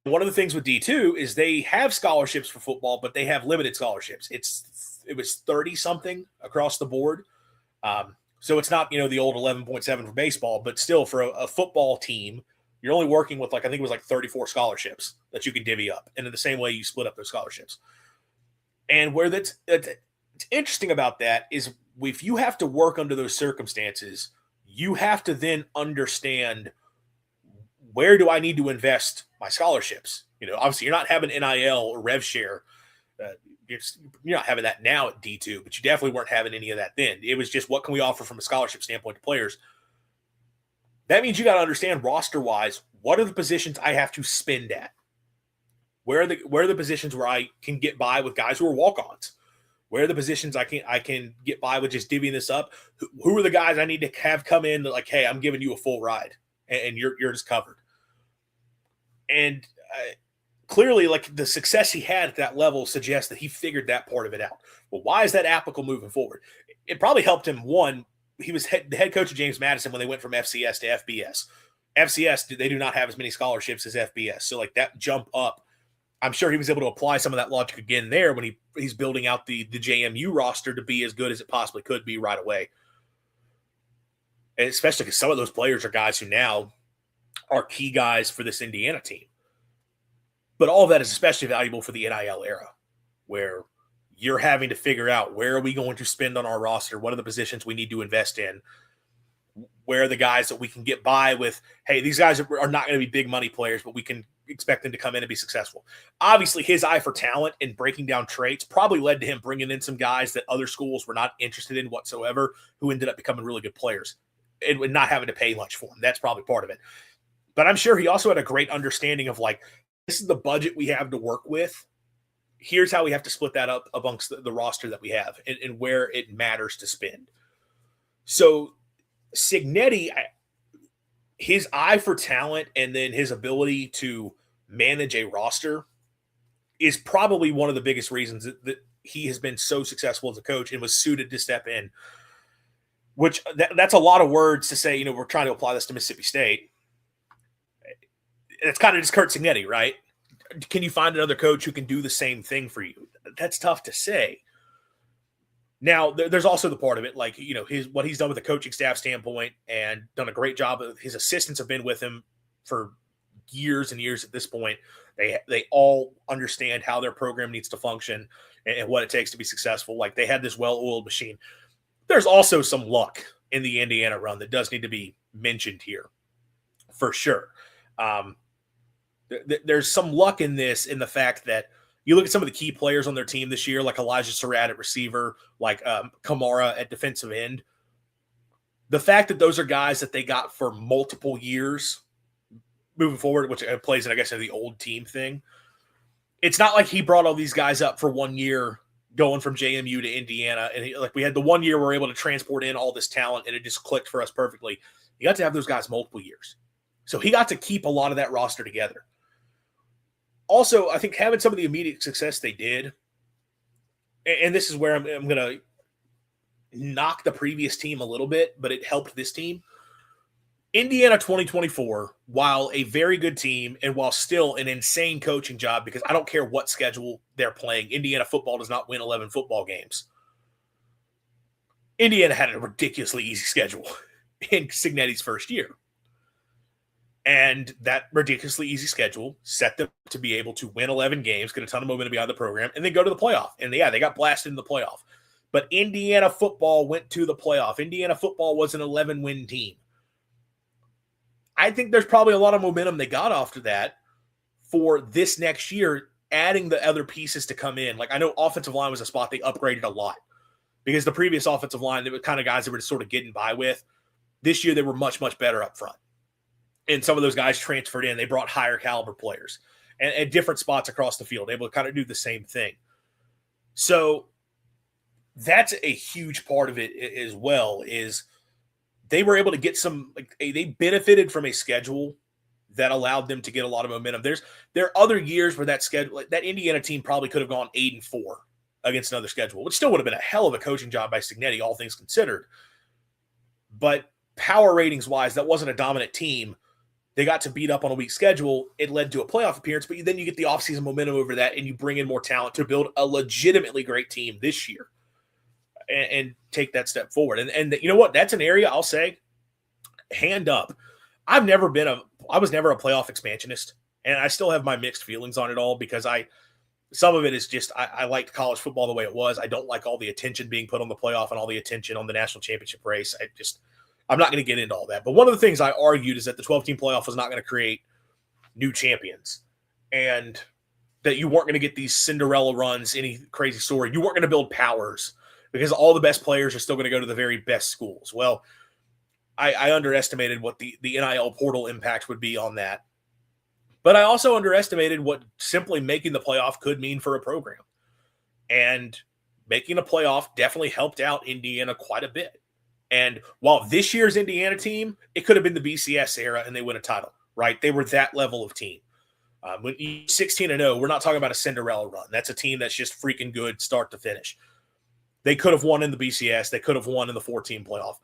One of the things with D2 is they have scholarships for football, but they have limited scholarships. It was 30 something across the board. So it's not, the old 11.7 for baseball, but still for a football team, you're only working with, like, I think it was like 34 scholarships that you can divvy up. And in the same way you split up those scholarships. And where that's interesting about that is if you have to work under those circumstances, you have to then understand, where do I need to invest my scholarships? Obviously you're not having NIL or rev share. You're not having that now at D2, but you definitely weren't having any of that then. It was just, what can we offer from a scholarship standpoint to players? That means you got to understand roster-wise, what are the positions I have to spend at? Where are the positions where I can get by with guys who are walk-ons? Where are the positions I can get by with just divvying this up? Who are the guys I need to have come in that, like, hey, I'm giving you a full ride and you're just covered. And clearly, like, the success he had at that level suggests that he figured that part of it out. Well, why is that applicable moving forward? It probably helped him. One, he was the head coach of James Madison when they went from FCS to FBS. FCS, they do not have as many scholarships as FBS. So, like, that jump up, I'm sure he was able to apply some of that logic again there when he's building out the JMU roster to be as good as it possibly could be right away. And especially because some of those players are guys who now are key guys for this Indiana team. But all of that is especially valuable for the NIL era, where you're having to figure out, where are we going to spend on our roster? What are the positions we need to invest in? Where are the guys that we can get by with, hey, these guys are not going to be big money players, but we can expect them to come in and be successful. Obviously, his eye for talent and breaking down traits probably led to him bringing in some guys that other schools were not interested in whatsoever, who ended up becoming really good players and not having to pay much for them. That's probably part of it. But I'm sure he also had a great understanding of, like, this is the budget we have to work with. Here's how we have to split that up amongst the roster that we have and where it matters to spend. So Cignetti, his eye for talent and then his ability to manage a roster is probably one of the biggest reasons that he has been so successful as a coach and was suited to step in, which that's a lot of words to say, we're trying to apply this to Mississippi State. It's kind of just Curt Cignetti, right? Can you find another coach who can do the same thing for you? That's tough to say. Now, there's also the part of it, like, what he's done with the coaching staff standpoint and done a great job. His assistants have been with him for years and years at this point. They all understand how their program needs to function and what it takes to be successful. Like, they had this well-oiled machine. There's also some luck in the Indiana run that does need to be mentioned here, for sure. There's some luck in this, in the fact that you look at some of the key players on their team this year, like Elijah Surratt at receiver, like Kamara at defensive end. The fact that those are guys that they got for multiple years moving forward, which plays in, I guess, in the old team thing. It's not like he brought all these guys up for 1 year going from JMU to Indiana. And we had the 1 year we were able to transport in all this talent and it just clicked for us perfectly. You got to have those guys multiple years. So he got to keep a lot of that roster together. Also, I think having some of the immediate success they did, and this is where I'm going to knock the previous team a little bit, but it helped this team. Indiana 2024, while a very good team and while still an insane coaching job, because I don't care what schedule they're playing, Indiana football does not win 11 football games. Indiana had a ridiculously easy schedule in Cignetti's first year. And that ridiculously easy schedule set them to be able to win 11 games, get a ton of momentum behind the program, and then go to the playoff. And yeah, they got blasted in the playoff. But Indiana football went to the playoff. Indiana football was an 11-win team. I think there's probably a lot of momentum they got after that for this next year, adding the other pieces to come in. Like, I know offensive line was a spot they upgraded a lot because the previous offensive line, they were kind of guys that were just sort of getting by with. This year, they were much, much better up front. And some of those guys transferred in. They brought higher caliber players and at different spots across the field, able to kind of do the same thing. So that's a huge part of it as well, is they were able to get they benefited from a schedule that allowed them to get a lot of momentum. There are other years where that schedule, like that Indiana team probably could have gone 8-4 against another schedule, which still would have been a hell of a coaching job by Cignetti, all things considered. But power ratings wise, that wasn't a dominant team. They got to beat up on a weak schedule. It led to a playoff appearance, but then you get the offseason momentum over that and you bring in more talent to build a legitimately great team this year and take that step forward. And you know what? That's an area I'll say, hand up. I was never a playoff expansionist, and I still have my mixed feelings on it all because some of it is just, I liked college football the way it was. I don't like all the attention being put on the playoff and all the attention on the national championship race. I'm not going to get into all that. But one of the things I argued is that the 12-team playoff was not going to create new champions and that you weren't going to get these Cinderella runs, any crazy story. You weren't going to build powers because all the best players are still going to go to the very best schools. Well, I underestimated what the NIL portal impact would be on that. But I also underestimated what simply making the playoff could mean for a program. And making a playoff definitely helped out Indiana quite a bit. And while this year's Indiana team, it could have been the BCS era and they win a title, right? They were that level of team. When you 16-0, we're not talking about a Cinderella run. That's a team that's just freaking good start to finish. They could have won in the BCS. They could have won in the 14 playoff.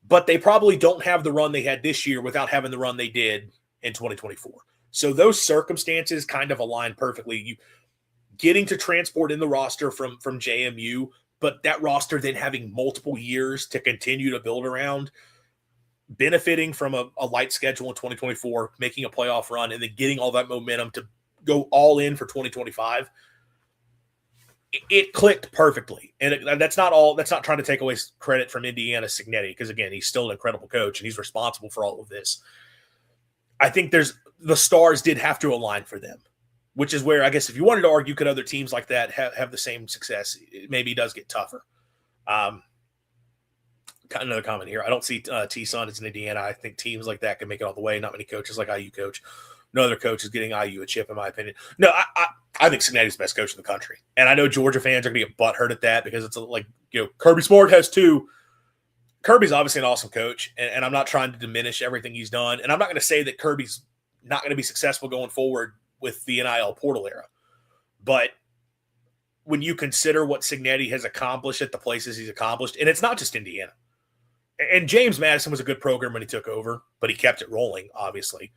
But they probably don't have the run they had this year without having the run they did in 2024. So those circumstances kind of align perfectly. You getting to transport in the roster from JMU, but that roster then having multiple years to continue to build around, benefiting from a light schedule in 2024, making a playoff run, and then getting all that momentum to go all in for 2025. It clicked perfectly. And that's not trying to take away credit from Indiana Cignetti, because again, he's still an incredible coach and he's responsible for all of this. I think the stars did have to align for them, which is where I guess if you wanted to argue, could other teams like that have the same success? It maybe does get tougher. Got another comment here. I don't see T-Sun as in Indiana. I think teams like that can make it all the way. Not many coaches like IU coach. No other coach is getting IU a chip, in my opinion. No, I think Cincinnati's the best coach in the country. And I know Georgia fans are going to get butthurt at that because it's like, Kirby Smart has two. Kirby's obviously an awesome coach, and I'm not trying to diminish everything he's done. And I'm not going to say that Kirby's not going to be successful going forward with the NIL portal era. But when you consider what Cignetti has accomplished at the places he's accomplished, and it's not just Indiana. And James Madison was a good program when he took over, but he kept it rolling, obviously.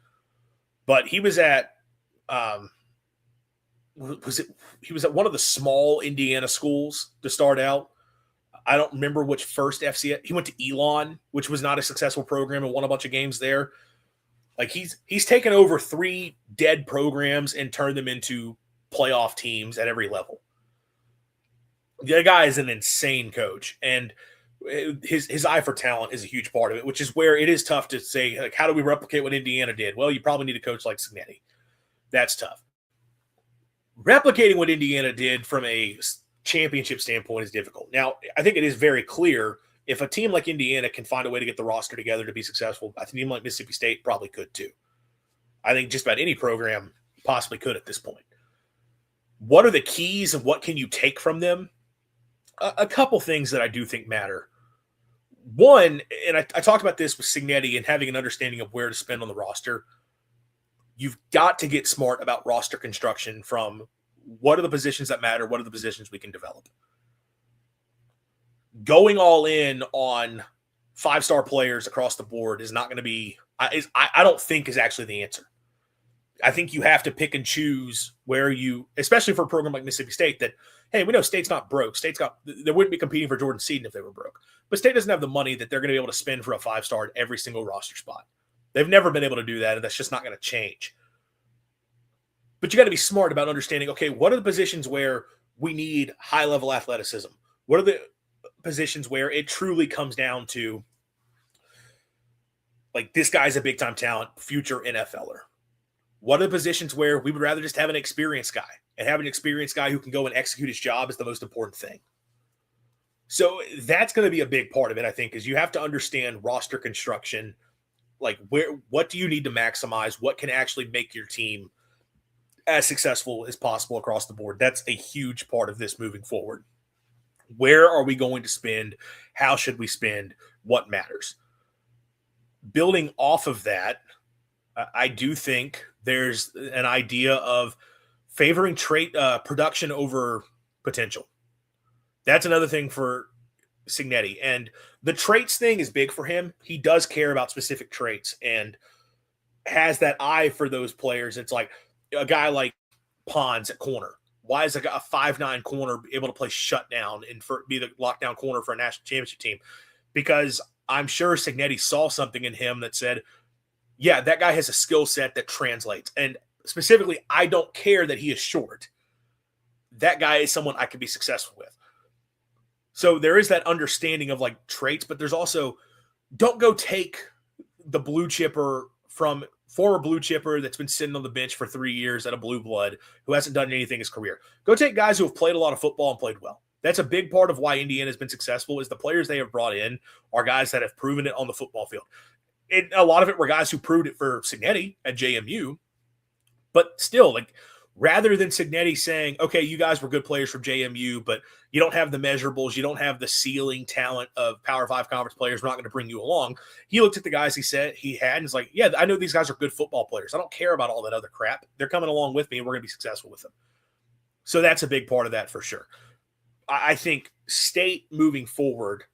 But he was at he was at one of the small Indiana schools to start out. I don't remember which first FCS. He went to Elon, which was not a successful program, and won a bunch of games there. Like he's taken over 3 dead programs and turned them into playoff teams at every level. The guy is an insane coach, and his eye for talent is a huge part of it, which is where it is tough to say, like, how do we replicate what Indiana did? Well, you probably need a coach like Cignetti. That's tough. Replicating what Indiana did from a championship standpoint is difficult. Now, I think it is very clear if a team like Indiana can find a way to get the roster together to be successful, I think a team like Mississippi State probably could too. I think just about any program possibly could at this point. What are the keys and what can you take from them? A couple things that I do think matter. One, and I talked about this with Cignetti and having an understanding of where to spend on the roster. You've got to get smart about roster construction from what are the positions that matter, what are the positions we can develop. Going all in on 5-star players across the board is not going to be I don't think is actually the answer. I think you have to pick and choose where you, especially for a program like Mississippi State, that, hey, we know State's not broke. They wouldn't be competing for Jordan Seaton if they were broke. But State doesn't have the money that they're going to be able to spend for a 5-star at every single roster spot. They've never been able to do that, and that's just not going to change. But you got to be smart about understanding, okay, what are the positions where we need high-level athleticism? What are the positions where it truly comes down to, like, this guy's a big-time talent, future NFLer? What are the positions where we would rather just have an experienced guy, and having an experienced guy who can go and execute his job is the most important thing? So that's going to be a big part of it, I think, is you have to understand roster construction. Like, what do you need to maximize? What can actually make your team as successful as possible across the board? That's a huge part of this moving forward. Where are we going to spend? How should we spend? What matters? Building off of that, I do think there's an idea of favoring production over potential. That's another thing for Cignetti. And the traits thing is big for him. He does care about specific traits and has that eye for those players. It's like a guy like Pons at corner. Why is a 5'9" corner able to play shutdown and be the lockdown corner for a national championship team? Because I'm sure Cignetti saw something in him that said, yeah, that guy has a skill set that translates. And specifically, I don't care that he is short. That guy is someone I could be successful with. So there is that understanding of like traits, but there's also, don't go take the blue chipper from former blue chipper that's been sitting on the bench for 3 years at a blue blood who hasn't done anything in his career. Go take guys who have played a lot of football and played well. That's a big part of why Indiana has been successful, is the players they have brought in are guys that have proven it on the football field. A lot of it were guys who proved it for Cignetti at JMU, but still, like, rather than Cignetti saying, okay, you guys were good players from JMU, but you don't have the measurables, you don't have the ceiling talent of Power 5 conference players, we're not going to bring you along. He looked at the guys he said he had and was like, yeah, I know these guys are good football players. I don't care about all that other crap. They're coming along with me and we're going to be successful with them. So that's a big part of that for sure. I think State moving forward,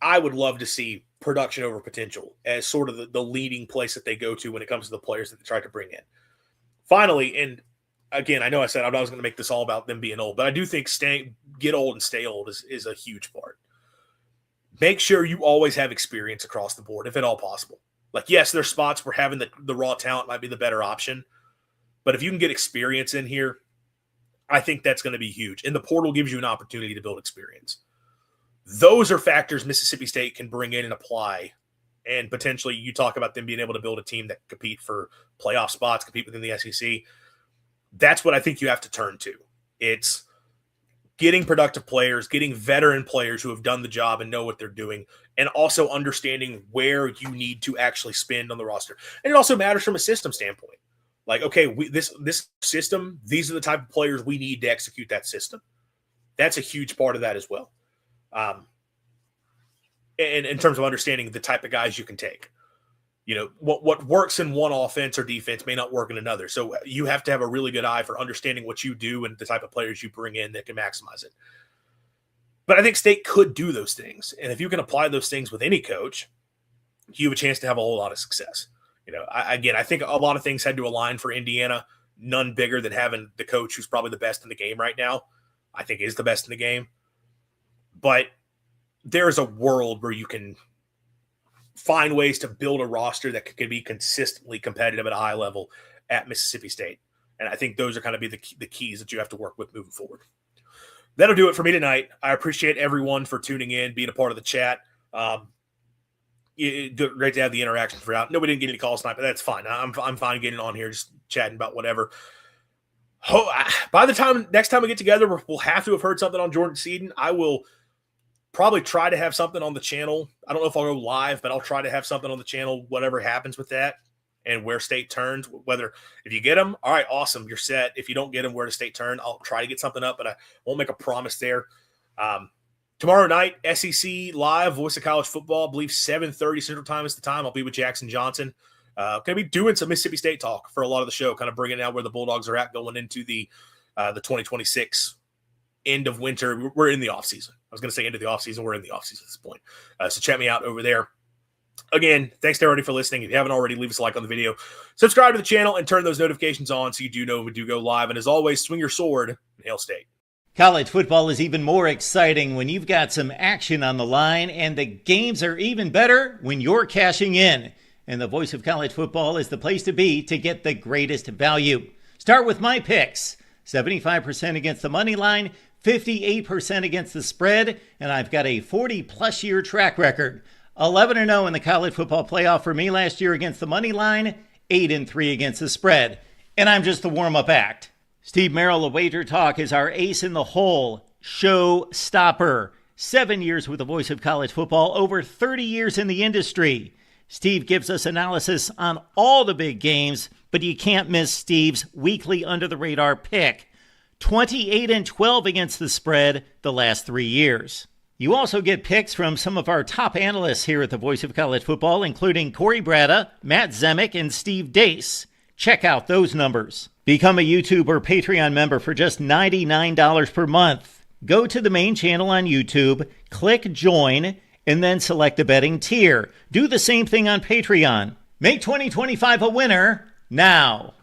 I would love to see production over potential as sort of the leading place that they go to when it comes to the players that they try to bring in. Finally, and again, I know I said I was going to make this all about them being old, but I do think get old and stay old is a huge part. Make sure you always have experience across the board, if at all possible. Like, yes, there's spots where having the raw talent might be the better option, but if you can get experience in here, I think that's going to be huge. And the portal gives you an opportunity to build experience. Those are factors Mississippi State can bring in and apply. And potentially you talk about them being able to build a team that can compete for playoff spots, compete within the SEC. That's what I think you have to turn to. It's getting productive players, getting veteran players who have done the job and know what they're doing, and also understanding where you need to actually spend on the roster. And it also matters from a system standpoint. Like, okay, this system, these are the type of players we need to execute that system. That's a huge part of that as well. And in terms of understanding the type of guys you can take. You know, what works in one offense or defense may not work in another. So you have to have a really good eye for understanding what you do and the type of players you bring in that can maximize it. But I think State could do those things. And if you can apply those things with any coach, you have a chance to have a whole lot of success. You know, I think a lot of things had to align for Indiana, none bigger than having the coach who's probably the best in the game right now. I think is the best in the game. But there's a world where you can find ways to build a roster that can be consistently competitive at a high level at Mississippi State. And I think those are kind of be the keys that you have to work with moving forward. That'll do it for me tonight. I appreciate everyone for tuning in, being a part of the chat. Great to have the interaction throughout. Nobody didn't get any calls tonight, but that's fine. I'm fine getting on here, just chatting about whatever. By the next time we get together, we'll have to have heard something on Jordan Seaton. I will probably try to have something on the channel. I don't know if I'll go live, but I'll try to have something on the channel, whatever happens with that and where State turns. Whether if you get them, all right, awesome, you're set. If you don't get them, where does State turn? I'll try to get something up, but I won't make a promise there. Tomorrow night, SEC Live, Voice of College Football. I believe 7:30 Central Time is the time. I'll be with Jackson Johnson. Going to be doing some Mississippi State talk for a lot of the show, kind of bringing out where the Bulldogs are at going into the 2026 end of winter. We're in the offseason. I was going to say end of the offseason. We're in the offseason at this point. So check me out over there. Again, thanks to everybody for listening. If you haven't already, leave us a like on the video. Subscribe to the channel and turn those notifications on so you do know when we do go live. And as always, swing your sword and hail State. College football is even more exciting when you've got some action on the line, and the games are even better when you're cashing in. And the Voice of College Football is the place to be to get the greatest value. Start with my picks. 75% against the money line, 58% against the spread, and I've got a 40-plus year track record. 11-0 in the college football playoff for me last year against the money line, 8-3 against the spread. And I'm just the warm-up act. Steve Merrill of Wager Talk is our ace in the hole, show stopper. 7 years with the Voice of College Football, over 30 years in the industry. Steve gives us analysis on all the big games, but you can't miss Steve's weekly under-the-radar pick. 28-12 against the spread the last 3 years. You also get picks from some of our top analysts here at the Voice of College Football, including Corey Bratta, Matt Zemek, and Steve Dace. Check out those numbers. Become a YouTube or Patreon member for just $99 per month. Go to the main channel on YouTube, click join, and then select the betting tier. Do the same thing on Patreon. Make 2025 a winner now.